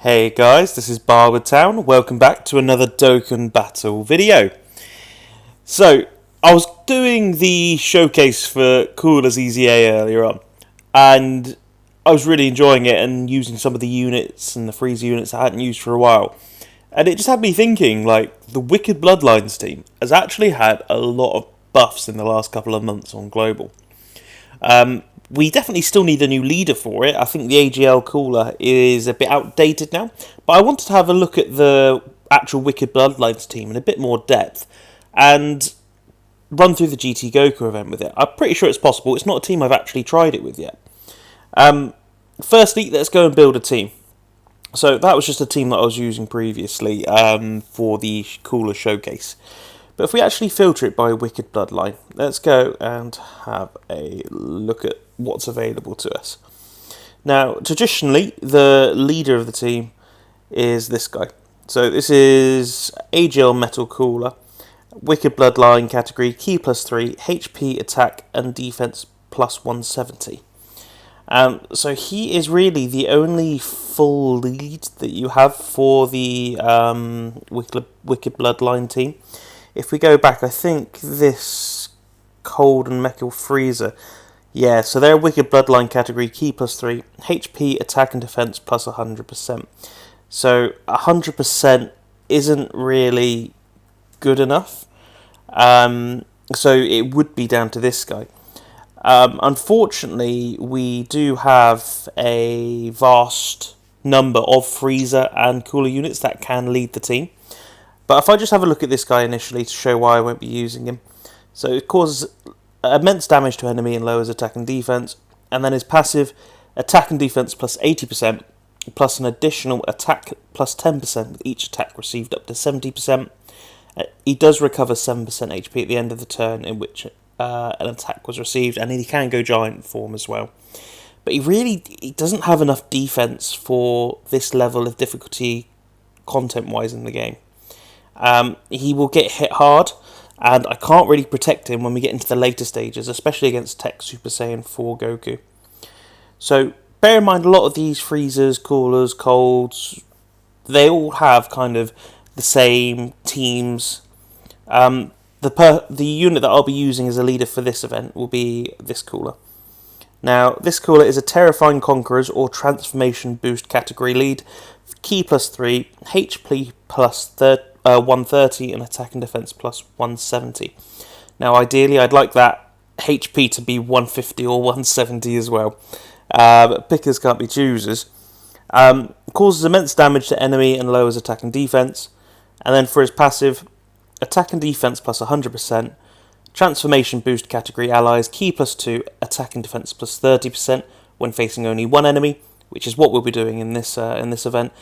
Hey guys, this is Barwood Town. Welcome back to another Dokkan Battle video. So, I was doing the showcase for Cooler's EZA earlier on, and I was really enjoying it and using some of the units and the freezer units I hadn't used for a while. And it just had me thinking, like, the Wicked Bloodlines team has actually had a lot of buffs in the last couple of months on Global. We definitely still need a new leader for it. I think the AGL Cooler is a bit outdated now. But I wanted to have a look at the actual Wicked Bloodlines team in a bit more depth and run through the GT Goku event with it. I'm pretty sure it's possible. It's not a team I've actually tried it with yet. Firstly, let's go and build a team. So that was just a team that I was using previously for the Cooler showcase. But if we actually filter it by Wicked Bloodline, let's go and have a look at what's available to us. Now, traditionally, the leader of the team is this guy. So this is AGL Metal Cooler, Wicked Bloodline category, Key +3, HP, Attack and Defense +170. So he is really the only full lead that you have for the Wicked Bloodline team. If we go back, I think this Cold and Metal Freezer, yeah, so they're Wicked Bloodline category, Key +3, HP, Attack and Defense +100%. So 100% isn't really good enough. So it would be down to this guy. Unfortunately, we do have a vast number of Freezer and Cooler units that can lead the team. But if I just have a look at this guy initially to show why I won't be using him. So it causes immense damage to enemy and lowers attack and defense. And then his passive, attack and defense +80%, plus an additional attack +10% with each attack received up to 70%. He does recover 7% HP at the end of the turn in which an attack was received. And he can go giant form as well. But he doesn't have enough defense for this level of difficulty content-wise in the game. He will get hit hard, and I can't really protect him when we get into the later stages, especially against Tech Super Saiyan 4 Goku. So, bear in mind, a lot of these freezers, coolers, colds, they all have kind of the same teams. The unit that I'll be using as a leader for this event will be this cooler. Now, this cooler is a Terrifying Conquerors or Transformation Boost category lead, Key +3, HP +130 and attack and defense +170. Now, ideally, I'd like that HP to be 150 or 170 as well. But pickers can't be choosers. Causes immense damage to enemy and lowers attack and defense. And then for his passive, attack and defense +100%, transformation boost category allies, Key +2, attack and defense +30% when facing only one enemy, which is what we'll be doing in this event.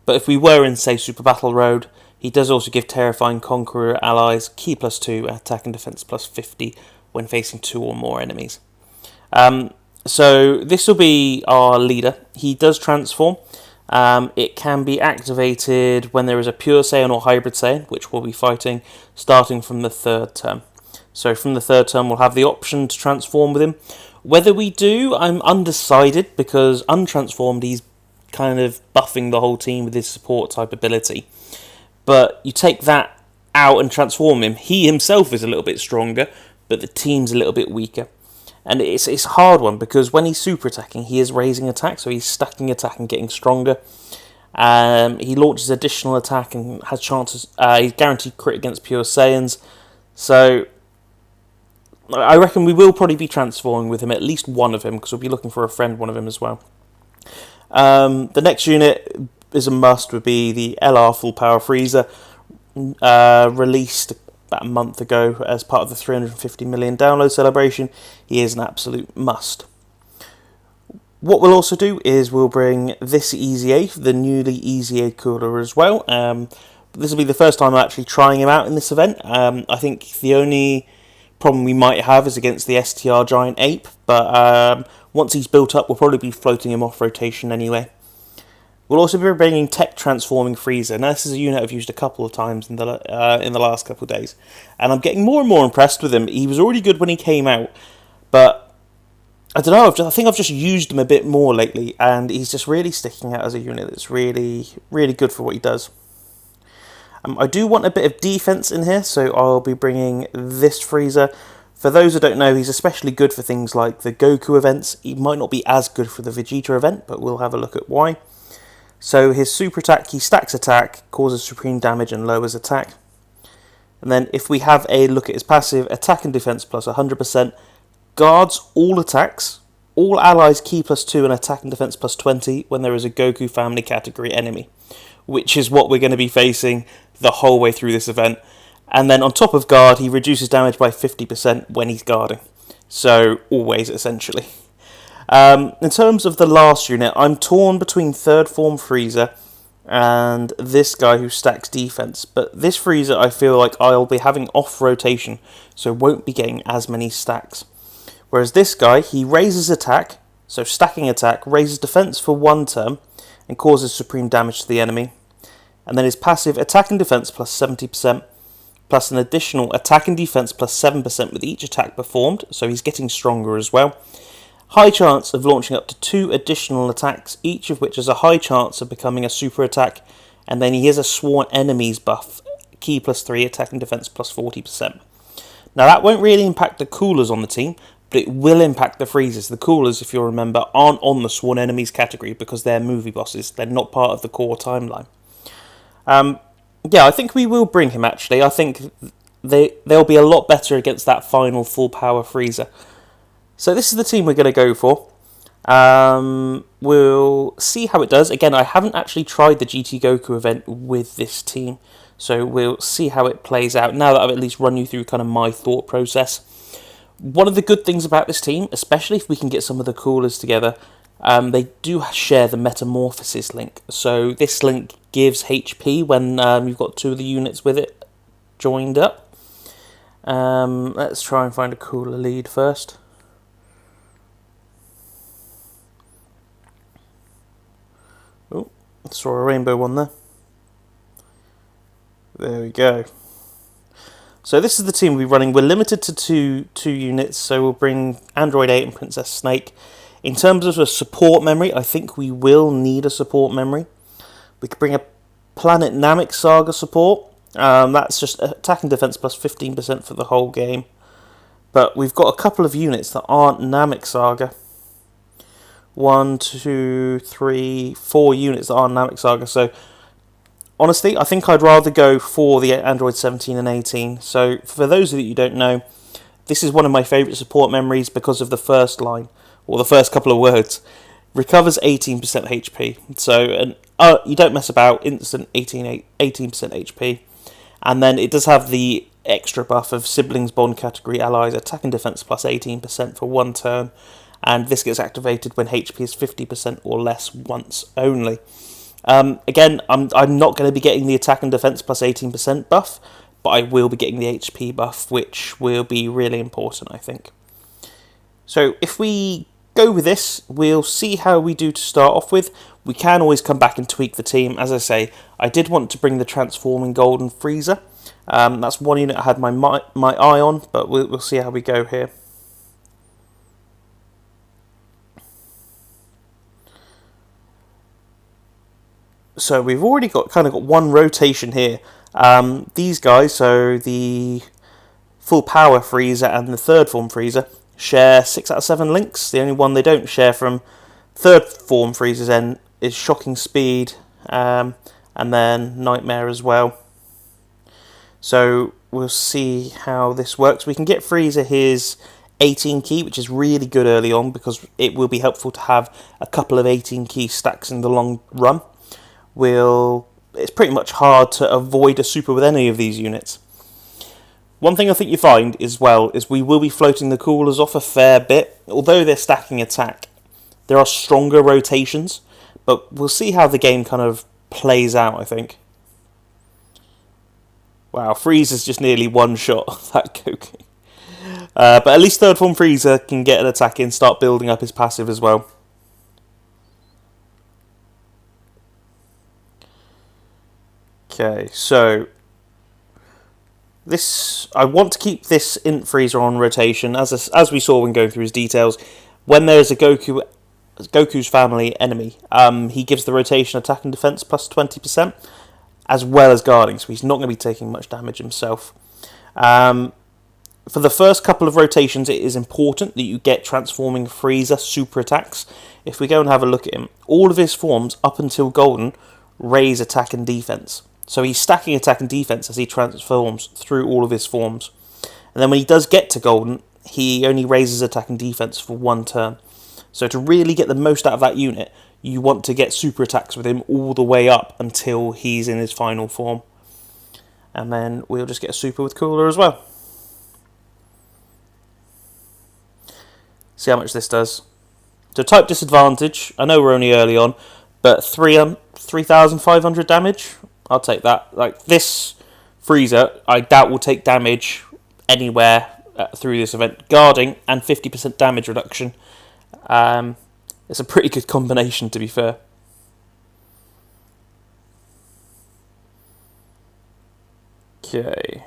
But if we were in, say, Super Battle Road, he does also give Terrifying Conqueror allies Key +2, attack and defense +50 when facing 2 or more enemies. So this will be our leader. He does transform. It can be activated when there is a Pure Saiyan or Hybrid Saiyan, which we'll be fighting starting from the 3rd term. So from the 3rd term, we'll have the option to transform with him. Whether we do, I'm undecided, because untransformed, he's kind of buffing the whole team with his support type ability. But you take that out and transform him, he himself is a little bit stronger, but the team's a little bit weaker. And it's a hard one, because when he's super attacking, he is raising attack, so he's stacking attack and getting stronger. He launches additional attack and has chances, he's guaranteed crit against Pure Saiyans. So I reckon we will probably be transforming with him, at least one of him, because we'll be looking for a friend one of him as well. The next unit is a must, would be the LR Full Power Freezer, released about a month ago as part of the 350 million download celebration. He is an absolute must. What we'll also do is we'll bring this EZA, the newly EZA cooler as well. This will be the first time I'm actually trying him out in this event. I think the only problem we might have is against the STR Giant Ape, but once he's built up, we'll probably be floating him off rotation anyway. We'll also be bringing Tech Transforming Freezer. Now, this is a unit I've used a couple of times in the last couple of days, and I'm getting more and more impressed with him. He was already good when he came out, but I don't know, I think I've just used him a bit more lately, and he's just really sticking out as a unit that's really, really good for what he does. I do want a bit of defense in here, so I'll be bringing this Frieza. For those who don't know, he's especially good for things like the Goku events. He might not be as good for the Vegeta event, but we'll have a look at why. So his super attack, he stacks attack, causes supreme damage and lowers attack. And then if we have a look at his passive, attack and defense plus 100%, guards all attacks, all allies key plus 2 and attack and defense plus 20 when there is a Goku family category enemy, which is what we're going to be facing the whole way through this event. And then on top of guard, he reduces damage by 50% when he's guarding. So always, essentially. In terms of the last unit, I'm torn between third form Frieza and this guy who stacks defense. But this Frieza, I feel like I'll be having off rotation, so won't be getting as many stacks. Whereas this guy, he raises attack, so stacking attack, raises defense for 1 turn, and causes supreme damage to the enemy. And then his passive, attack and defense plus 70%, plus an additional attack and defense plus 7% with each attack performed, so he's getting stronger as well. High chance of launching up to 2 additional attacks, each of which has a high chance of becoming a super attack, and then he has a sworn enemies buff, key plus 3, attack and defense plus 40%. Now that won't really impact the coolers on the team, but it will impact the Friezas. The coolers, if you'll remember, aren't on the sworn enemies category because they're movie bosses. They're not part of the core timeline. Yeah, I think we will bring him, actually. I think they'll be a lot better against that final full power Frieza. So this is the team we're going to go for. We'll see how it does. Again, I haven't actually tried the GT Goku event with this team, so we'll see how it plays out now that I've at least run you through kind of my thought process. One of the good things about this team, especially if we can get some of the coolers together, they do share the Metamorphosis link. So this link gives HP when you've got 2 of the units with it joined up. Let's try and find a cooler lead first. Oh, saw a rainbow one there. There we go. So this is the team we'll be running. We're limited to two units, so we'll bring Android 8 and Princess Snake. In terms of a support memory, I think we will need a support memory. We could bring a Planet Namek Saga support. That's just attack and defense plus 15% for the whole game. But we've got a couple of units that aren't Namek Saga. 1, 2, 3, 4 units that aren't Namek Saga. So honestly, I think I'd rather go for the Android 17 and 18. So for those of you who don't know, this is one of my favourite support memories because of the first line, or the first couple of words. Recovers 18% HP. So you don't mess about, instant 18% HP. And then it does have the extra buff of Siblings Bond category allies, attack and defense plus 18% for 1 turn. And this gets activated when HP is 50% or less once only. Again, I'm not going to be getting the attack and defense plus 18% buff, but I will be getting the HP buff, which will be really important, I think. So if we go with this, we'll see how we do to start off with. We can always come back and tweak the team. As I say, I did want to bring the Transforming Golden Frieza. That's one unit I had my eye on, but we'll see how we go here. So we've already got one rotation here. These guys, so the full power Frieza and the third form Frieza, share 6 out of 7 links. The only one they don't share from third form Frieza's end is Shocking Speed, and then Nightmare as well. So we'll see how this works. We can get Frieza his 18 key, which is really good early on because it will be helpful to have a couple of 18 key stacks in the long run. It's pretty much hard to avoid a super with any of these units. One thing I think you find as well is we will be floating the coolers off a fair bit. Although they're stacking attack, there are stronger rotations, but we'll see how the game kind of plays out, I think. Wow, Frieza's just nearly one shot that Goku. But at least third form Frieza can get an attack in, start building up his passive as well. Okay, so I want to keep this Int Freezer on rotation. As we saw when going through his details, when there's a Goku's family enemy, he gives the rotation attack and defense plus 20%, as well as guarding, so he's not going to be taking much damage himself. For the first couple of rotations, it is important that you get transforming Frieza super attacks. If we go and have a look at him, all of his forms up until Golden raise attack and defense. So he's stacking attack and defense as he transforms through all of his forms. And then when he does get to Golden, he only raises attack and defense for one turn. So to really get the most out of that unit, you want to get super attacks with him all the way up until he's in his final form. And then we'll just get a super with Cooler as well. See how much this does. So type disadvantage, I know we're only early on, but 3,500 damage, I'll take that. Like, this Frieza, I doubt will take damage anywhere through this event. Guarding and 50% damage reduction. It's a pretty good combination, to be fair. Okay.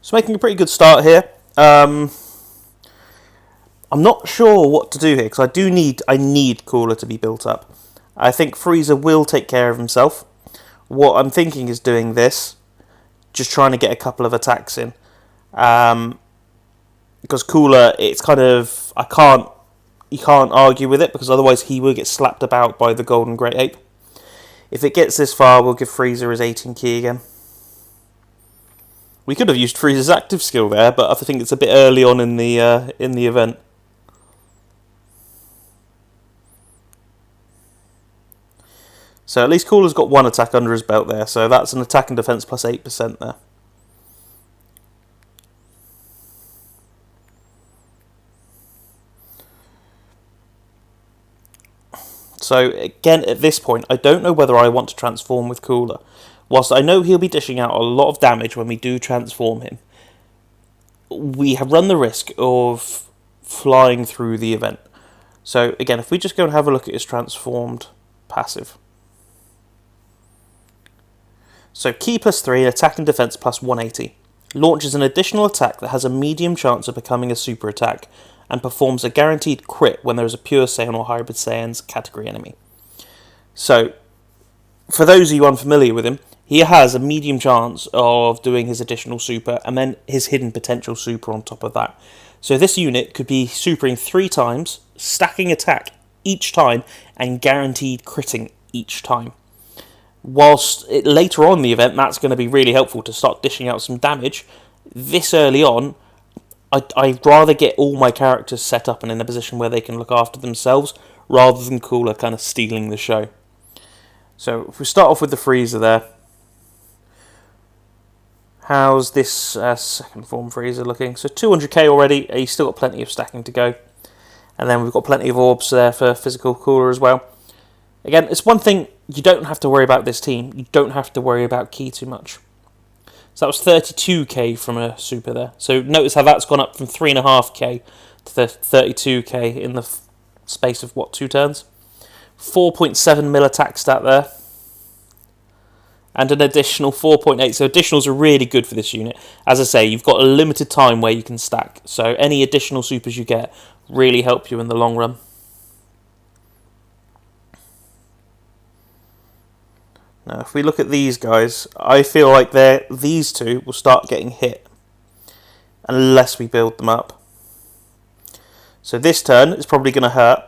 So making a pretty good start here. I'm not sure what to do here, because I need Cooler to be built up. I think Frieza will take care of himself. What I'm thinking is doing this, just trying to get a couple of attacks in. Because Cooler, it's kind of, you can't argue with it, because otherwise he will get slapped about by the Golden Great Ape. If it gets this far, we'll give Frieza his 18 key again. We could have used Frieza's active skill there, but I think it's a bit early on in the event. So at least Cooler's got one attack under his belt there, so that's an attack and defense plus 8% there. So again, at this point, I don't know whether I want to transform with Cooler. Whilst I know he'll be dishing out a lot of damage when we do transform him, we have run the risk of flying through the event. So again, if we just go and have a look at his transformed passive. So key plus 3, attack and defense plus 180. Launches an additional attack that has a medium chance of becoming a super attack, and performs a guaranteed crit when there is a pure Saiyan or hybrid Saiyans category enemy. So, for those of you unfamiliar with him, he has a medium chance of doing his additional super, and then his hidden potential super on top of that. So this unit could be supering 3 times, stacking attack each time, and guaranteed critting each time. Whilst later on in the event, that's going to be really helpful to start dishing out some damage. This early on, I'd rather get all my characters set up and in a position where they can look after themselves, rather than Cooler kind of stealing the show. So if we start off with the Frieza there. How's this second form Frieza looking? So 200k already, he's still got plenty of stacking to go. And then we've got plenty of orbs there for physical Cooler as well. Again, it's one thing, you don't have to worry about this team. You don't have to worry about ki too much. So that was 32k from a super there. So notice how that's gone up from 3.5k to the 32k in the space of, what, 2 turns? 4.7 mil attack stat there. And an additional 4.8. So additionals are really good for this unit. As I say, you've got a limited time where you can stack. So any additional supers you get really help you in the long run. Now, if we look at these guys, I feel like these two will start getting hit unless we build them up. So this turn is probably going to hurt,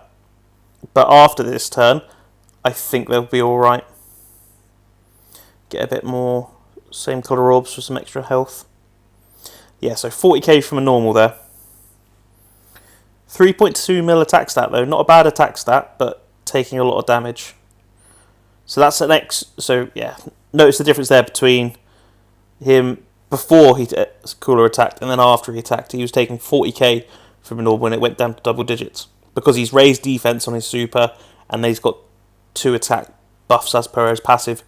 but after this turn, I think they'll be alright. Get a bit more same colour orbs for some extra health. Yeah, so 40k from a normal there. 3.2 mil attack stat though, not a bad attack stat, but taking a lot of damage. So that's an so yeah, notice the difference there between him before Cooler attacked and then after he attacked. He was taking 40k from a normal when it went down to double digits, because he's raised defense on his super and then he's got 2 attack buffs as per his passive.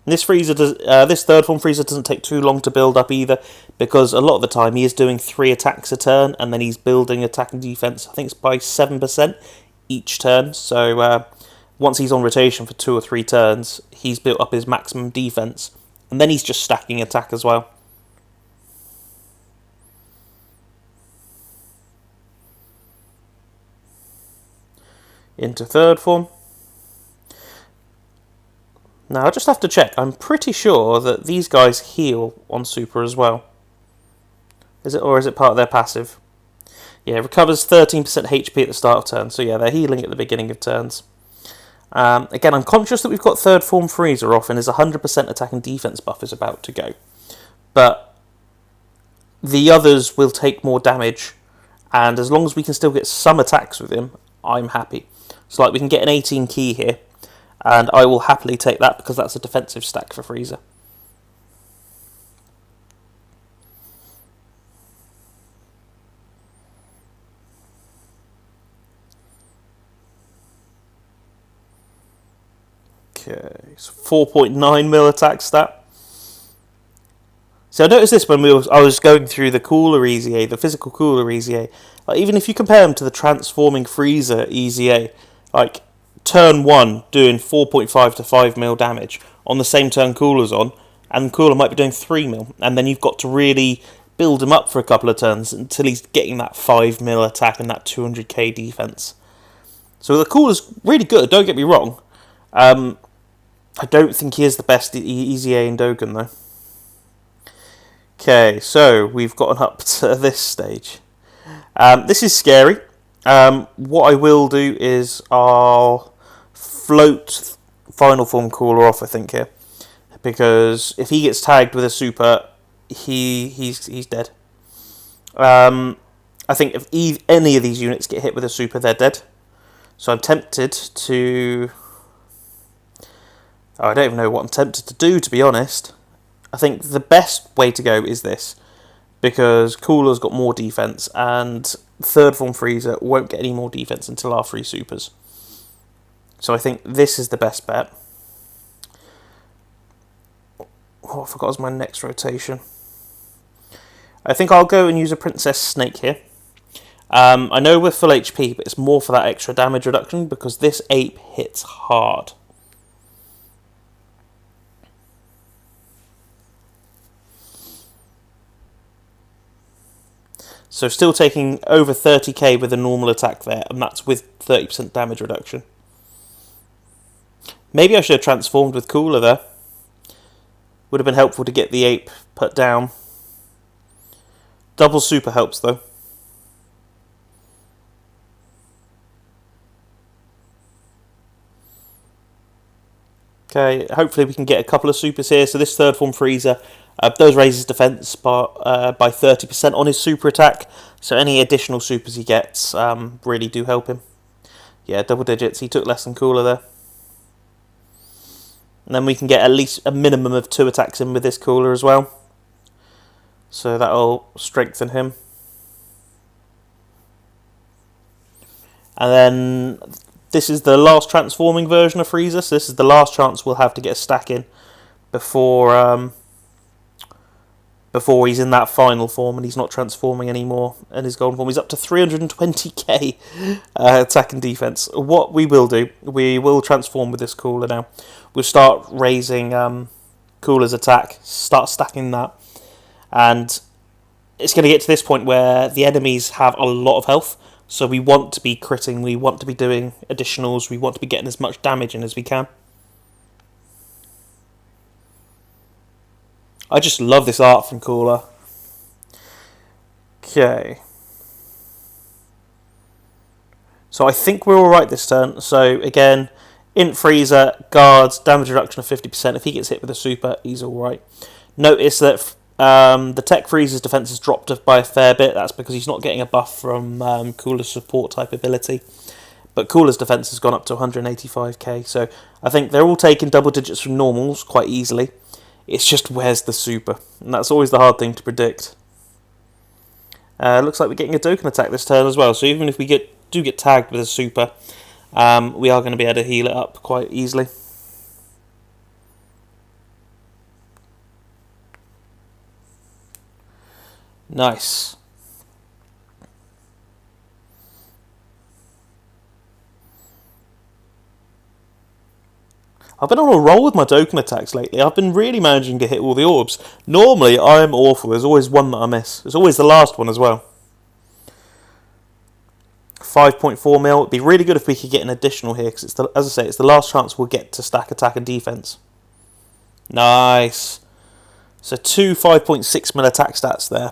This this third form Frieza doesn't take too long to build up either, because a lot of the time he is doing 3 attacks a turn and then he's building attack and defense. I think it's by 7% each turn. So once he's on rotation for 2 or 3 turns, he's built up his maximum defense And then he's just stacking attack as well. Into third form. Now I just have to check. I'm pretty sure that these guys heal on super as well. Is it, or is it part of their passive? Yeah, it recovers 13% HP at the start of turn. So yeah, they're healing at the beginning of turns. Again, I'm conscious that we've got third form Frieza off and his 100% attack and defense buff is about to go. But the others will take more damage, and as long as we can still get some attacks with him, I'm happy. So like we can get an 18 key here, and I will happily take that because that's a defensive stack for Frieza. Okay, so 4.9 mil attack stat. So I noticed this when I was going through the cooler EZA, the physical cooler EZA. Like even if you compare them to the transforming Frieza EZA, like turn 1 doing 4.5 to 5 mil damage on the same turn Cooler's on, and Cooler might be doing 3 mil, and then you've got to really build him up for a couple of turns until he's getting that 5 mil attack and that 200k defense. So the Cooler's really good, don't get me wrong. I don't think he is the best EZA in Dokkan though. Okay, so we've gotten up to this stage. This is scary. What I will do is I'll float final form Cooler off, I think, here. Because if he gets tagged with a super, he's dead. I think if any of these units get hit with a super, they're dead. So I'm tempted to... Oh, I don't even know what I'm tempted to do, to be honest. I think the best way to go is this, because Cooler's got more defense, and third form Frieza won't get any more defense until our 3 supers. So I think this is the best bet. Oh, I forgot my next rotation. I think I'll go and use a Princess Snake here. I know we're full HP, but it's more for that extra damage reduction, because this ape hits hard. So still taking over 30k with a normal attack there, and that's with 30% damage reduction. Maybe I should have transformed with Cooler there. Would have been helpful to get the ape put down. Double super helps though. Okay, hopefully we can get a couple of supers here. So this third form Frieza does raise his defense by 30% on his super attack. So any additional supers he gets really do help him. Yeah, double digits. He took less than Cooler there. And then we can get at least a minimum of 2 attacks in with this Cooler as well. So that'll strengthen him. And then this is the last transforming version of Frieza. So this is the last chance we'll have to get a stack in before he's in that final form and he's not transforming anymore in his golden form. He's up to 320k attack and defense. What we will do, we will transform with this Cooler now. We'll start raising Cooler's attack, start stacking that, and it's going to get to this point where the enemies have a lot of health, so we want to be critting, we want to be doing additionals, we want to be getting as much damage in as we can. I just love this art from Cooler. Okay. So I think we're alright this turn. So again, Int Frieza, guards, damage reduction of 50%. If he gets hit with a super, he's alright. Notice that the Tech Frieza's defense has dropped by a fair bit. That's because he's not getting a buff from Cooler's support type ability. But Cooler's defense has gone up to 185k. So I think they're all taking double digits from normals quite easily. It's just where's the super, and that's always the hard thing to predict. Looks like we're getting a Dokkan attack this turn as well, so even if we do get tagged with a super, we are going to be able to heal it up quite easily. Nice. I've been on a roll with my Dokkan attacks lately. I've been really managing to hit all the orbs. Normally, I'm awful. There's always one that I miss. There's always the last one as well. 5.4 mil. It'd be really good if we could get an additional here, because it's as I say, it's the last chance we'll get to stack attack and defense. Nice. So 2 5.6 mil attack stats there.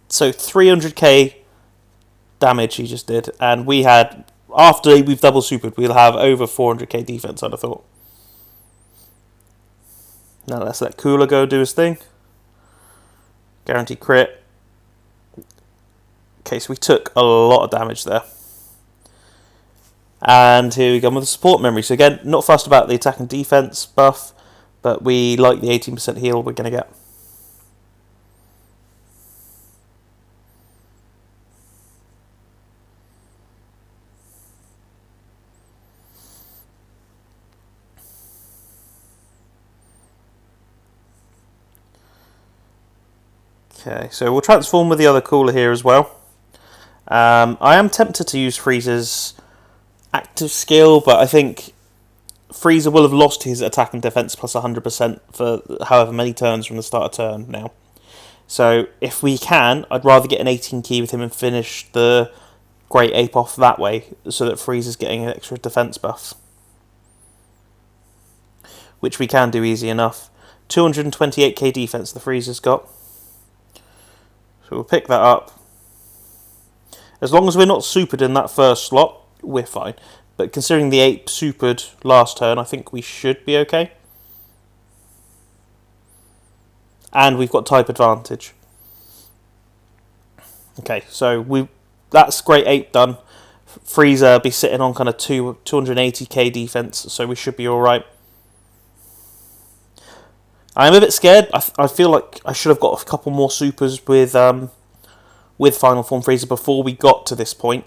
So 300k damage he just did, and we had, after we've double supered, we'll have over 400k defense, I'd have thought. Now let's let Cooler go do his thing. Guaranteed crit. Okay, so we took a lot of damage there. And here we go with the support memory. So again, not fussed about the attack and defense buff, but we like the 18% heal we're going to get. Okay, so we'll transform with the other Cooler here as well. I am tempted to use Frieza's active skill, but I think Frieza will have lost his attack and defense plus 100% for however many turns from the start of turn now. So if we can, I'd rather get an 18 key with him and finish the Great Ape off that way, so that Frieza's getting an extra defense buff, which we can do easy enough. 228k defense the Frieza's got. So we'll pick that up. As long as we're not supered in that first slot, we're fine. But considering the ape supered last turn, I think we should be okay. And we've got type advantage. Okay, so that's Great Ape done. Frieza be sitting on kind of 280k defense, so we should be alright. I'm a bit scared. I feel like I should have got a couple more supers with Final Form Frieza before we got to this point,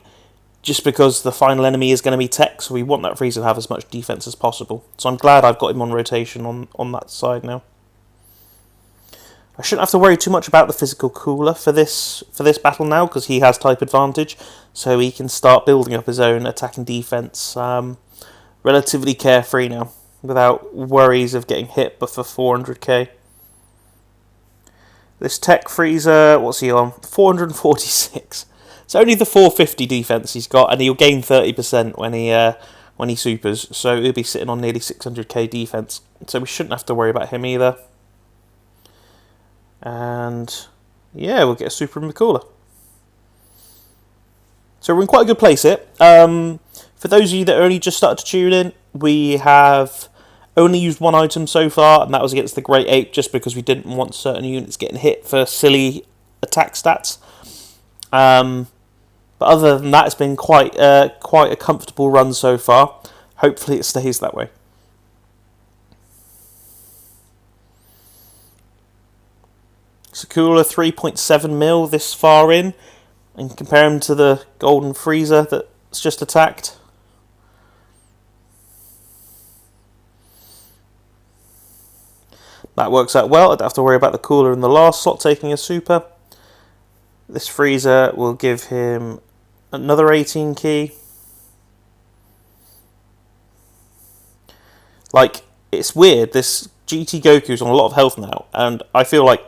just because the final enemy is going to be tech, so we want that Frieza to have as much defense as possible. So I'm glad I've got him on rotation on that side now. I shouldn't have to worry too much about the physical Cooler for this battle now, because he has type advantage, so he can start building up his own attack and defense relatively carefree now, without worries of getting hit but for 400k. This tech Frieza, what's he on? 446. It's only the 450 defense he's got, and he'll gain 30% when he supers, so he'll be sitting on nearly 600k defense. So we shouldn't have to worry about him either. And yeah, we'll get a super in the Cooler. So we're in quite a good place here. For those of you that only just started to tune in, we have only used one item so far, and that was against the Great Ape, just because we didn't want certain units getting hit for silly attack stats. But other than that, it's been quite a comfortable run so far. Hopefully it stays that way. So Cooler 3.7 mil this far in, and compare him to the Golden Frieza that's just attacked. That works out well. I don't have to worry about the Cooler in the last slot taking a super. This Frieza will give him another 18 key. Like, it's weird. This GT Goku's on a lot of health now, and I feel like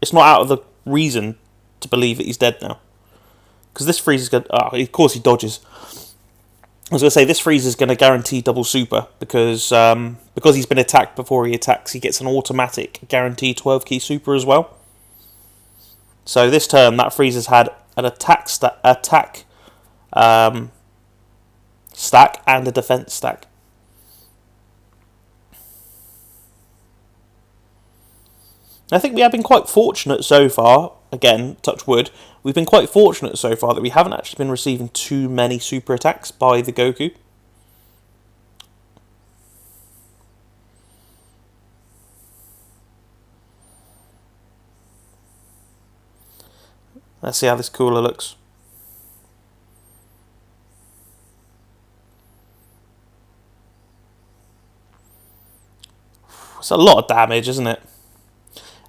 it's not out of the reason to believe that he's dead now. Because this Frieza's going to... of course he dodges. I was going to say, this Frieza's going to guarantee double super, because he's been attacked before he attacks, he gets an automatic guaranteed 12 key super as well. So this turn, that Frieza's had an attack stack and a defense stack. I think we have been quite fortunate so far. Again, touch wood. We've been quite fortunate so far that we haven't actually been receiving too many super attacks by the Goku. Let's see how this Cooler looks. It's a lot of damage, isn't it?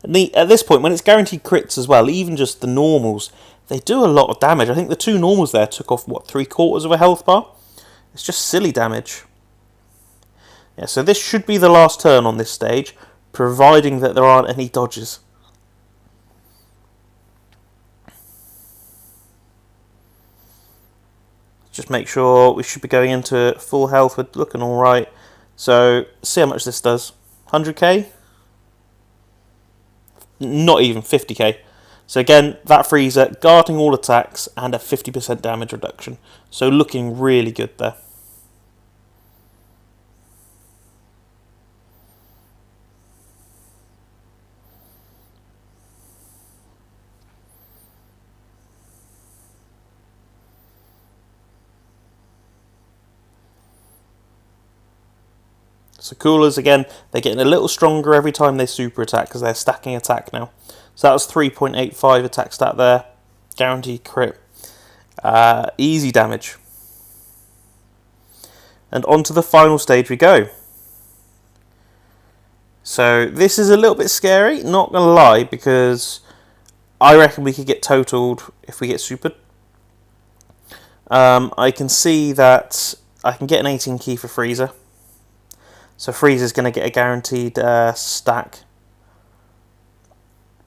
And at this point, when it's guaranteed crits as well, even just the normals, they do a lot of damage. I think the 2 normals there took off, what, 3/4 of a health bar? It's just silly damage. Yeah, so this should be the last turn on this stage, providing that there aren't any dodges. Just make sure we should be going into full health. We're looking alright. So, see how much this does. 100k? Not even 50k. So again, that Frieza guarding all attacks and a 50% damage reduction. So looking really good there. So Coolers, again, they're getting a little stronger every time they super attack because they're stacking attack now. So that was 3.85 attack stat there. Guaranteed crit. Easy damage. And on to the final stage we go. So this is a little bit scary, not going to lie, because I reckon we could get totaled if we get supered. I can see that I can get an 18 key for Frieza. So Frieza's going to get a guaranteed stack.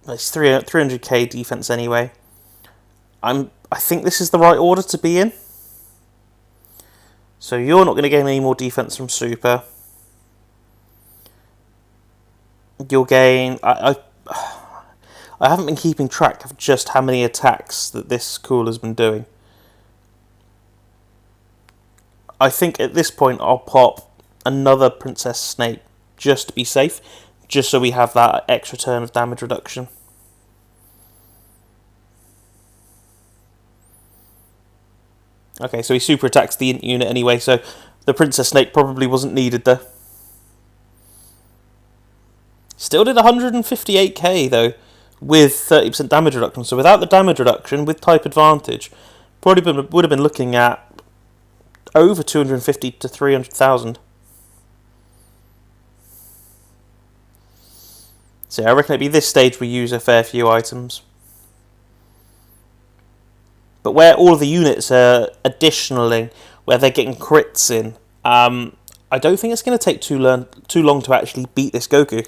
It's 300k defense anyway. I think this is the right order to be in. So you're not going to gain any more defense from Super. You'll gain... I haven't been keeping track of just how many attacks that this Cooler's been doing. I think at this point I'll pop another Princess Snake just to be safe, just so we have that extra turn of damage reduction. Okay, so he super attacks the int unit anyway, so the Princess Snake probably wasn't needed there. Still did 158k though, with 30% damage reduction. So without the damage reduction, with type advantage, probably would have been looking at over 250 to 300,000. So I reckon it'd be this stage we use a fair few items. But where all of the units are additionally, where they're getting crits in, I don't think it's going to take too long to actually beat this Goku.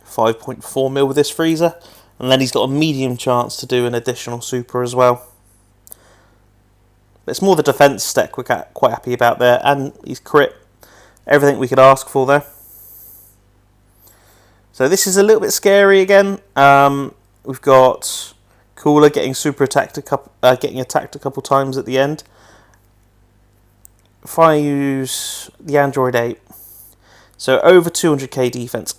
$5.4 mil with this Frieza, and then he's got a medium chance to do an additional super as well. But it's more the defense stack we're quite happy about there, and he's crit. Everything we could ask for there. So this is a little bit scary again. We've got Cooler getting super attacked getting attacked a couple times at the end. If I use the Android 8, so over 200k defense.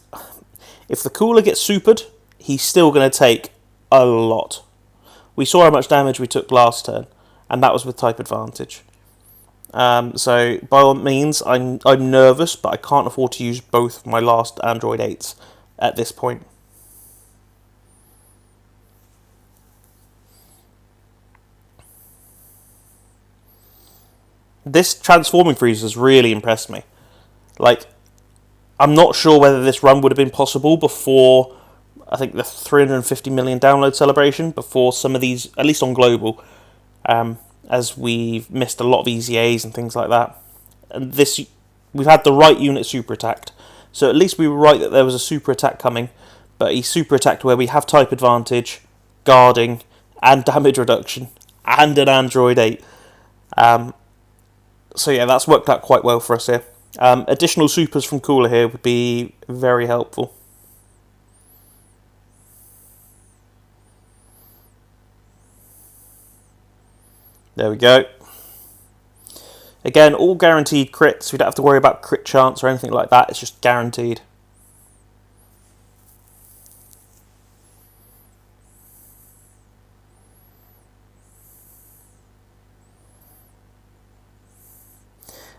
If the Cooler gets supered, he's still going to take a lot. We saw how much damage we took last turn, and that was with type advantage. So by all means, I'm nervous, but I can't afford to use both of my last Android 8s at this point. This transforming Frieza has really impressed me. Like, I'm not sure whether this run would have been possible before, I think, the 350 million download celebration, before some of these, at least on global, as we've missed a lot of EZAs and things like that. And this, we've had the right unit super attacked, so at least we were right that there was a super attack coming, but he super attacked where we have type advantage, guarding, and damage reduction, and an Android 8. So yeah, that's worked out quite well for us here. Additional supers from Cooler here would be very helpful. There we go. Again, all guaranteed crits. We don't have to worry about crit chance or anything like that. It's just guaranteed.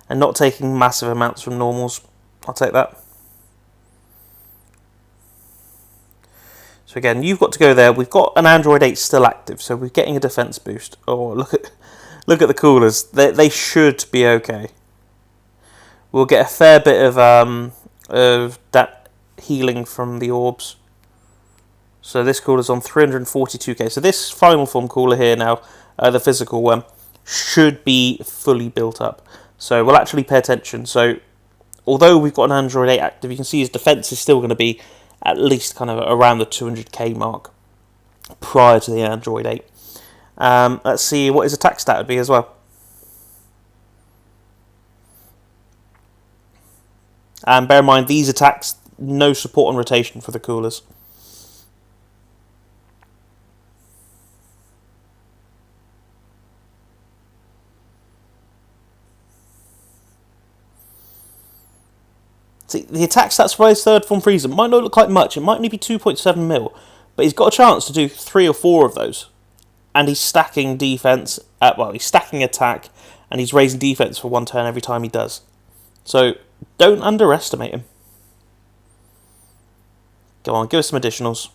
And not taking massive amounts from normals. I'll take that. So again, you've got to go there. We've got an Android 8 still active, so we're getting a defense boost. Oh, look at the Coolers. They should be okay. We'll get a fair bit of of that healing from the orbs. So this cooler's on 342k. So this final form cooler here now, the physical one, should be fully built up. So we'll actually pay attention. So although we've got an Android 8 active, you can see his defense is still going to be at least kind of around the 200k mark prior to the Android 8. Let's see what his attack stat would be as well. And bear in mind, these attacks, no support on rotation for the coolers. See, the attack stats for his third form Frieza might not look like much. It might only be 2.7 mil, but he's got a chance to do 3 or 4 of those. And he's stacking defense, well, he's stacking attack, and he's raising defense for 1 turn every time he does. So, don't underestimate him. Go on, give us some additionals.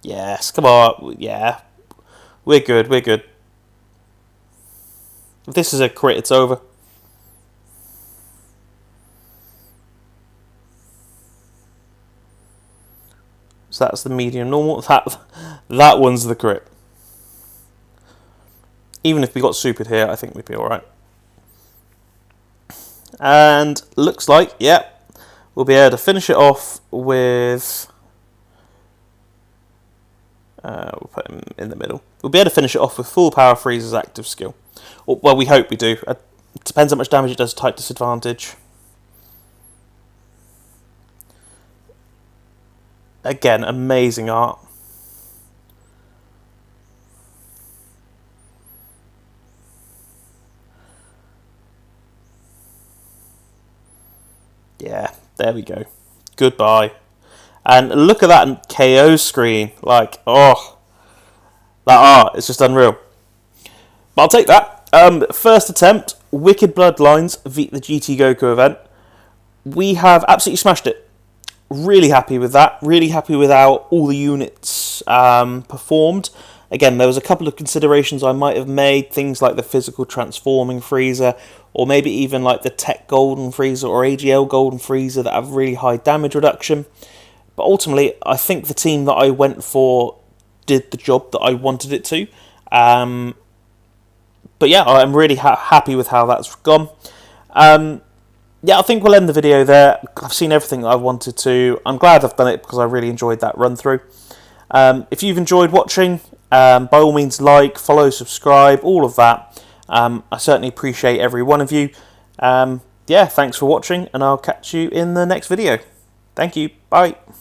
Yes, come on, yeah. We're good, we're good. If this is a crit, it's over. So that's the medium normal. That one's the crit. Even if we got supered here, I think we'd be alright. And looks like, yep, we'll be able to finish it off with... we'll put him in the middle. We'll be able to finish it off with full power Frieza's active skill. Well, we hope we do. It depends how much damage it does, type disadvantage. Again, amazing art. Yeah, there we go. Goodbye. And look at that KO screen. Like, oh, that art is just unreal. But I'll take that. First attempt, Wicked Bloodlines, the GT Goku event. We have absolutely smashed it. Really happy with that. Really happy with how all the units performed. Again, there was a couple of considerations I might have made. Things like the physical transforming Frieza, or maybe even like the Tech Golden Frieza or AGL Golden Frieza that have really high damage reduction. But ultimately, I think the team that I went for did the job that I wanted it to. But yeah, I'm really happy with how that's gone. Yeah, I think we'll end the video there. I've seen everything that I wanted to. I'm glad I've done it because I really enjoyed that run through. If you've enjoyed watching, by all means like, follow, subscribe, all of that. I certainly appreciate every one of you. Yeah, thanks for watching, and I'll catch you in the next video. Thank you. Bye.